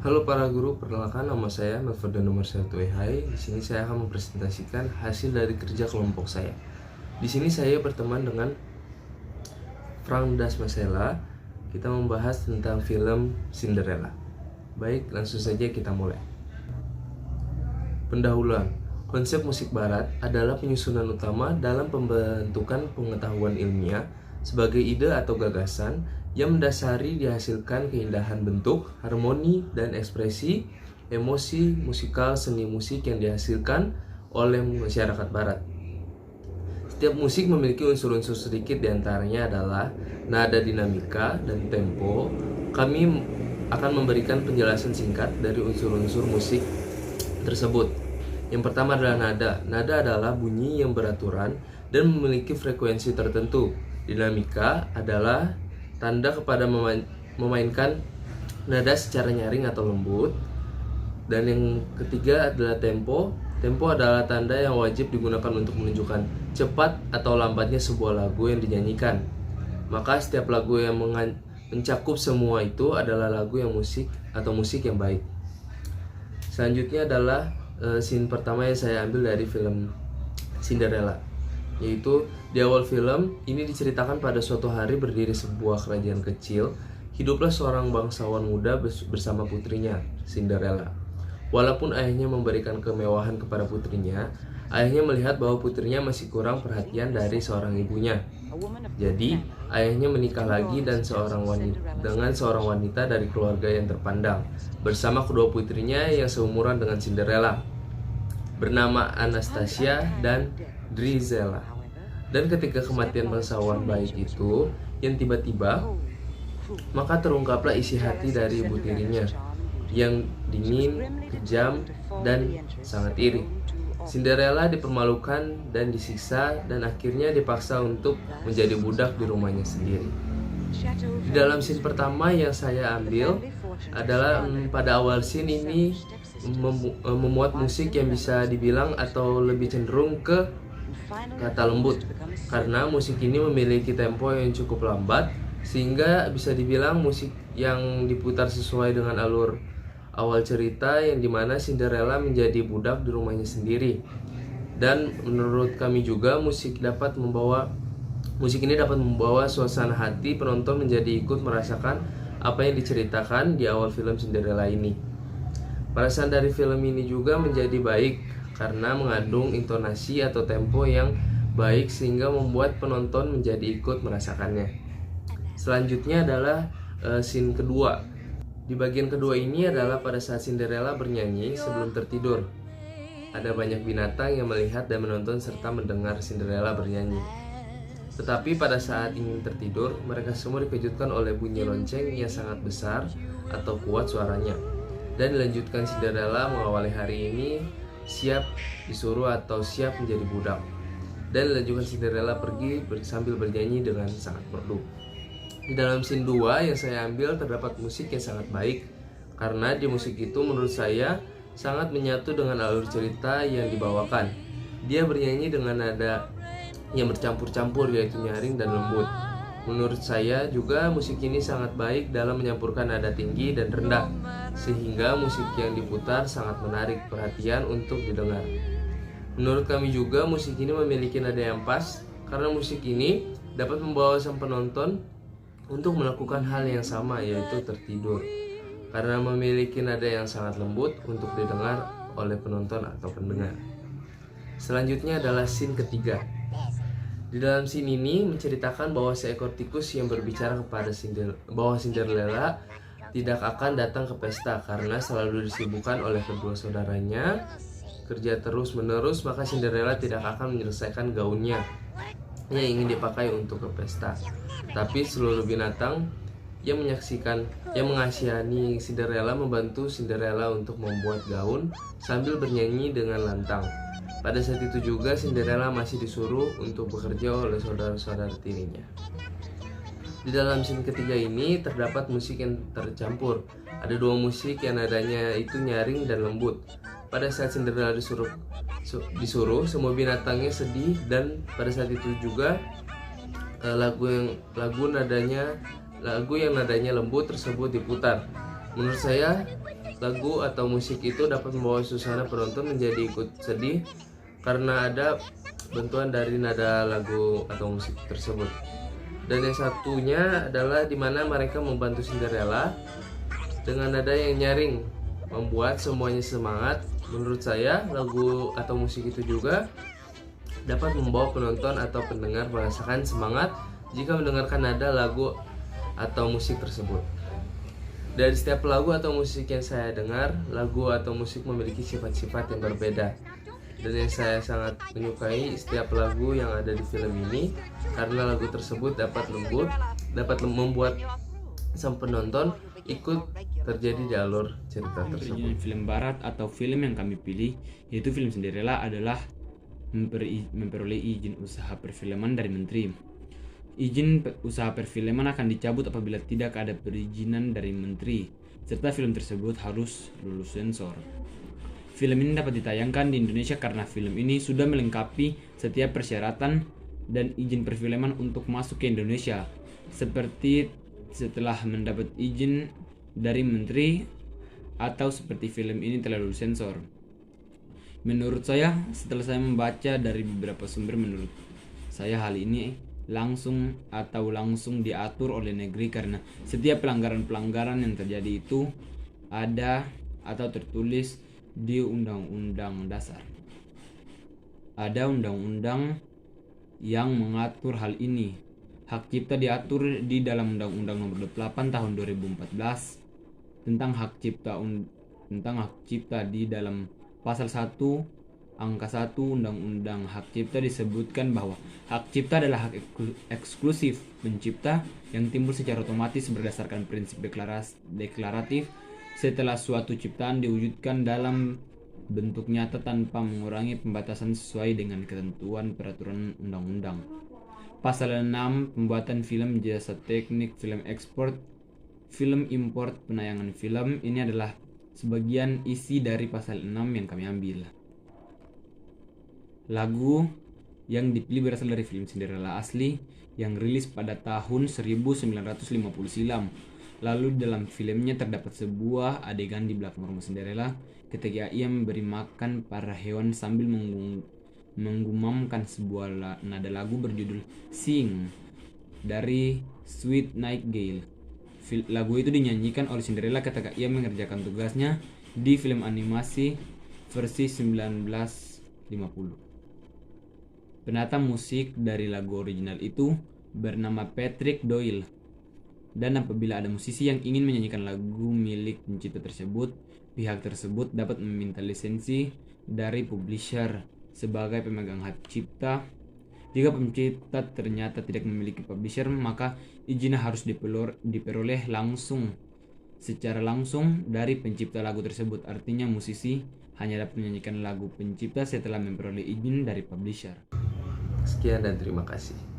Halo para guru, perkenalkan nama saya Melferdano Marcelto Ehai. Di sini saya akan mempresentasikan hasil dari kerja kelompok saya. Di sini saya berteman dengan Frank Dasmasela. Kita membahas tentang film Cinderella. Baik, langsung saja kita mulai. Pendahuluan. Konsep musik barat adalah penyusunan utama dalam pembentukan pengetahuan ilmiah sebagai ide atau gagasan yang mendasari dihasilkan keindahan bentuk, harmoni, dan ekspresi emosi musikal seni musik yang dihasilkan oleh masyarakat barat. Setiap musik memiliki unsur-unsur sedikit diantaranya adalah nada dinamika dan tempo. Kami akan memberikan penjelasan singkat dari unsur-unsur musik tersebut. Yang pertama adalah nada. Nada adalah bunyi yang beraturan dan memiliki frekuensi tertentu. Dinamika adalah tanda kepada memainkan nada secara nyaring atau lembut. Dan yang ketiga adalah tempo. Tempo adalah tanda yang wajib digunakan untuk menunjukkan cepat atau lambatnya sebuah lagu yang dinyanyikan. Maka setiap lagu yang mencakup semua itu adalah lagu yang musik yang baik. Selanjutnya adalah scene pertama yang saya ambil dari film Cinderella, yaitu di awal film ini diceritakan pada suatu hari berdiri sebuah kerajaan kecil, hiduplah seorang bangsawan muda bersama putrinya, Cinderella. Walaupun ayahnya memberikan kemewahan kepada putrinya, ayahnya melihat bahwa putrinya masih kurang perhatian dari seorang ibunya. Jadi, ayahnya menikah lagi dengan seorang wanita dari keluarga yang terpandang, bersama kedua putrinya yang seumuran dengan Cinderella, bernama Anastasia dan Drizella. Dan ketika kematian bangsawan baik itu yang tiba-tiba, maka terungkaplah isi hati dari ibu tirinya yang dingin, kejam, dan sangat iri. Cinderella dipermalukan dan disiksa dan akhirnya dipaksa untuk menjadi budak di rumahnya sendiri. Di dalam scene pertama yang saya ambil adalah pada awal scene ini memuat musik yang bisa dibilang atau lebih cenderung ke kata lembut, karena musik ini memiliki tempo yang cukup lambat sehingga bisa dibilang musik yang diputar sesuai dengan alur awal cerita yang dimana Cinderella menjadi budak di rumahnya sendiri. Dan menurut kami juga musik ini dapat membawa suasana hati penonton menjadi ikut merasakan apa yang diceritakan di awal film Cinderella ini. Perasaan dari film ini juga menjadi baik karena mengandung intonasi atau tempo yang baik sehingga membuat penonton menjadi ikut merasakannya. Selanjutnya adalah scene kedua. Di bagian kedua ini adalah pada saat Cinderella bernyanyi sebelum tertidur. Ada banyak binatang yang melihat dan menonton serta mendengar Cinderella bernyanyi. Tetapi pada saat ingin tertidur, mereka semua dikejutkan oleh bunyi lonceng yang sangat besar atau kuat suaranya. Dan dilanjutkan Cinderella mengawali hari ini siap disuruh atau siap menjadi budak. Dan dilanjutkan Cinderella pergi sambil bernyanyi dengan sangat merdu. Di dalam scene 2 yang saya ambil terdapat musik yang sangat baik, karena di musik itu menurut saya sangat menyatu dengan alur cerita yang dibawakan. Dia bernyanyi dengan nada yang bercampur-campur, yaitu nyaring dan lembut. Menurut saya juga musik ini sangat baik dalam menyampurkan nada tinggi dan rendah, sehingga musik yang diputar sangat menarik perhatian untuk didengar. Menurut kami juga musik ini memiliki nada yang pas, karena musik ini dapat membawa sang penonton untuk melakukan hal yang sama, yaitu tertidur, karena memiliki nada yang sangat lembut untuk didengar oleh penonton atau pendengar. Selanjutnya adalah scene ketiga. Di dalam scene ini menceritakan bahwa seekor tikus yang berbicara kepada bahwa Cinderella tidak akan datang ke pesta karena selalu disibukkan oleh kedua saudaranya kerja terus menerus, maka Cinderella tidak akan menyelesaikan gaunnya yang ingin dipakai untuk ke pesta. Tapi seluruh binatang yang mengasihani Cinderella membantu Cinderella untuk membuat gaun sambil bernyanyi dengan lantang. Pada saat itu juga Cinderella masih disuruh untuk bekerja oleh saudara-saudara tirinya. Di dalam scene ketiga ini terdapat musik yang tercampur. Ada dua musik yang nadanya itu nyaring dan lembut. Pada saat Cinderella disuruh semua binatangnya sedih, dan pada saat itu juga lagu yang nadanya lembut tersebut diputar. Menurut saya lagu atau musik itu dapat membawa suasana penonton menjadi ikut sedih karena ada bantuan dari nada lagu atau musik tersebut. Dan yang satunya adalah dimana mereka membantu Cinderella dengan nada yang nyaring, membuat semuanya semangat. Menurut saya, lagu atau musik itu juga dapat membawa penonton atau pendengar merasakan semangat jika mendengarkan nada lagu atau musik tersebut. Dari setiap lagu atau musik yang saya dengar, lagu atau musik memiliki sifat-sifat yang berbeda. Dan yang saya sangat menyukai setiap lagu yang ada di film ini karena lagu tersebut dapat membuat sang penonton ikut terjadi di alur cerita tersebut. Film barat atau film yang kami pilih yaitu film Cinderella adalah memperoleh izin usaha perfilman dari menteri. Izin usaha perfilman akan dicabut apabila tidak ada perizinan dari menteri, serta film tersebut harus lulus sensor. Film ini dapat ditayangkan di Indonesia karena film ini sudah melengkapi setiap persyaratan dan izin perfilman untuk masuk ke Indonesia, seperti setelah mendapat izin dari menteri atau seperti film ini telah lulus sensor. Menurut saya, setelah saya membaca dari beberapa sumber, menurut saya hal ini langsung diatur oleh negeri karena setiap pelanggaran-pelanggaran yang terjadi itu ada atau tertulis di Undang-Undang Dasar. Ada undang-undang yang mengatur hal ini. Hak cipta diatur di dalam Undang-Undang Nomor 28 Tahun 2014 tentang hak cipta di dalam pasal 1 angka 1 Undang-Undang Hak Cipta disebutkan bahwa hak cipta adalah hak eksklusif pencipta yang timbul secara otomatis berdasarkan prinsip deklaratif setelah suatu ciptaan diwujudkan dalam bentuk nyata tanpa mengurangi pembatasan sesuai dengan ketentuan peraturan undang-undang. Pasal 6 pembuatan film, jasa teknik, film ekspor, film import, penayangan film. Ini adalah sebagian isi dari pasal 6 yang kami ambil. Lagu yang dipilih berasal dari film Cinderella asli yang rilis pada tahun 1950 silam. Lalu dalam filmnya terdapat sebuah adegan di belakang rumah Cinderella ketika ia memberi makan para hewan sambil menggumamkan sebuah nada lagu berjudul Sing dari Sweet Nightingale. Lagu itu dinyanyikan oleh Cinderella ketika ia mengerjakan tugasnya di film animasi versi 1950. Penata musik dari lagu original itu bernama Patrick Doyle. Dan apabila ada musisi yang ingin menyanyikan lagu milik pencipta tersebut, pihak tersebut dapat meminta lisensi dari publisher sebagai pemegang hak cipta. Jika pencipta ternyata tidak memiliki publisher, maka izin harus diperoleh secara langsung dari pencipta lagu tersebut. Artinya musisi hanya dapat menyanyikan lagu pencipta setelah memperoleh izin dari publisher. Sekian dan terima kasih.